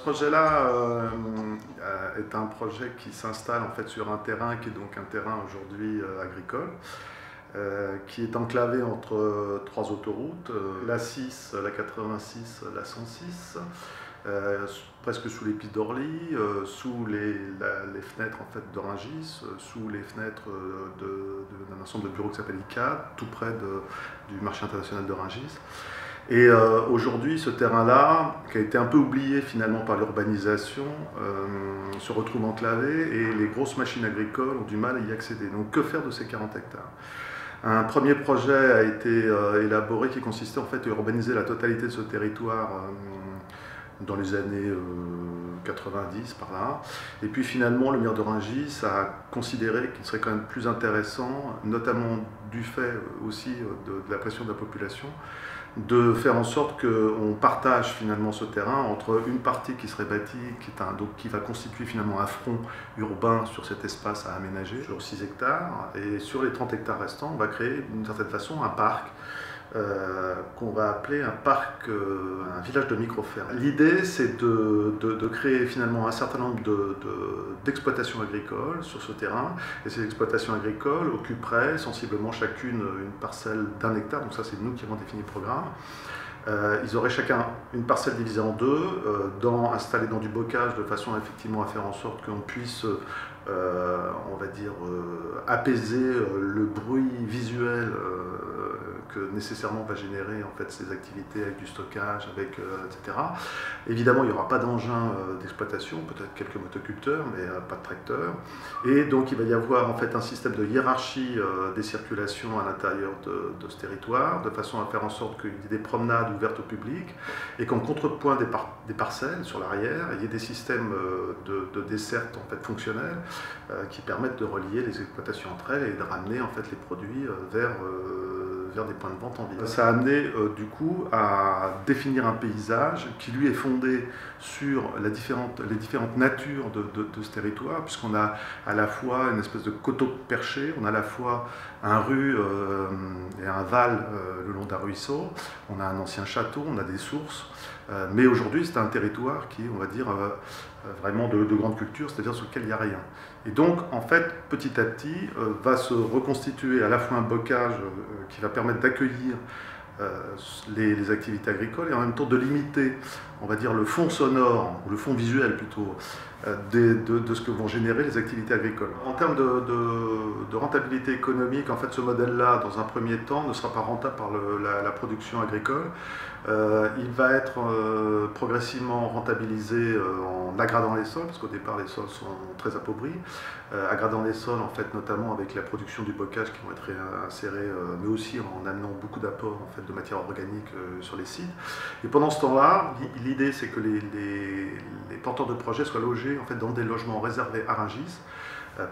Ce projet-là est un projet qui s'installe en fait sur un terrain qui est donc un terrain aujourd'hui agricole, qui est enclavé entre trois autoroutes, la 6, la 86, la 106, presque sous les pistes d'Orly, sous les fenêtres en fait, de Rungis, sous les fenêtres d'un ensemble de bureaux qui s'appelle ICAD, tout près du marché international de Rungis. Et aujourd'hui, ce terrain-là, qui a été un peu oublié finalement par l'urbanisation, se retrouve enclavé et les grosses machines agricoles ont du mal à y accéder. Donc que faire de ces 40 hectares? Un premier projet a été élaboré qui consistait en fait à urbaniser la totalité de ce territoire dans les années 90 par là. Et puis finalement, le maire de Rungis a considéré qu'il serait quand même plus intéressant, notamment du fait aussi de la pression de la population, de faire en sorte qu'on partage finalement ce terrain entre une partie qui serait bâtie, qui va constituer finalement un front urbain sur cet espace à aménager, sur 6 hectares, et sur les 30 hectares restants, on va créer d'une certaine façon un parc qu'on va appeler un village de microferme. L'idée, c'est de créer finalement un certain nombre d'exploitations agricoles sur ce terrain, et ces exploitations agricoles occuperaient sensiblement chacune une parcelle d'1 hectare, donc ça c'est nous qui avons défini le programme. Ils auraient chacun une parcelle divisée en deux, installée dans du bocage, de façon effectivement à faire en sorte qu'on puisse on va dire, apaiser le bruit visuel que nécessairement va générer en fait, ces activités avec du stockage, etc. Évidemment, il n'y aura pas d'engin d'exploitation, peut-être quelques motoculteurs, mais pas de tracteurs. Et donc, il va y avoir en fait, un système de hiérarchie des circulations à l'intérieur de ce territoire, de façon à faire en sorte qu'il y ait des promenades ouvertes au public, et qu'en contrepoint des parcelles sur l'arrière, il y ait des systèmes de desserte en fait, fonctionnels qui permettent de relier les exploitations entre elles et de ramener en fait, les produits vers des points de vente en ville. Ça a amené du coup à définir un paysage qui lui est fondé sur les différentes natures de ce territoire, puisqu'on a à la fois une espèce de coteau perché, on a à la fois un rue et un val le long d'un ruisseau, on a un ancien château, on a des sources, mais aujourd'hui c'est un territoire qui est, on va dire, vraiment de grande culture, c'est-à-dire sur lequel il n'y a rien. Et donc, en fait, petit à petit, va se reconstituer à la fois un bocage qui va permettre d'accueillir les activités agricoles et en même temps de limiter, on va dire, le fond sonore, ou le fond visuel plutôt, de ce que vont générer les activités agricoles. En termes de rentabilité économique, en fait, ce modèle-là, dans un premier temps, ne sera pas rentable par la production agricole. Il va être progressivement rentabilisé en aggradant les sols, parce qu'au départ les sols sont très appauvris, aggradant les sols en fait, notamment avec la production du bocage qui vont être insérés, mais aussi en amenant beaucoup d'apports en fait, de matière organique sur les sites. Et pendant ce temps-là, l'idée c'est que les porteurs de projets soient logés en fait, dans des logements réservés à Rungis,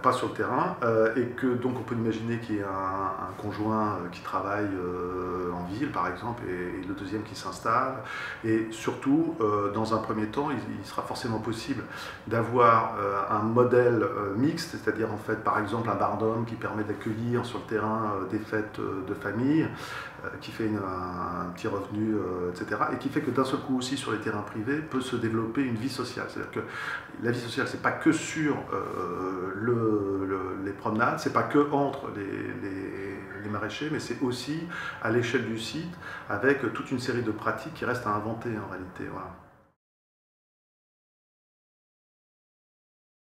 pas sur le terrain, et que donc on peut imaginer qu'il y ait un conjoint qui travaille en ville par exemple, et le deuxième qui s'installe, et surtout dans un premier temps il sera forcément possible d'avoir un modèle mixte, c'est-à-dire en fait par exemple un bar-d'hommes qui permet d'accueillir sur le terrain des fêtes de famille, qui fait un petit revenu, etc. Et qui fait que d'un seul coup aussi sur les terrains privés peut se développer une vie sociale. C'est-à-dire que la vie sociale, c'est pas que sur les promenades, c'est pas que entre les maraîchers, mais c'est aussi à l'échelle du site avec toute une série de pratiques qui restent à inventer en réalité. Voilà.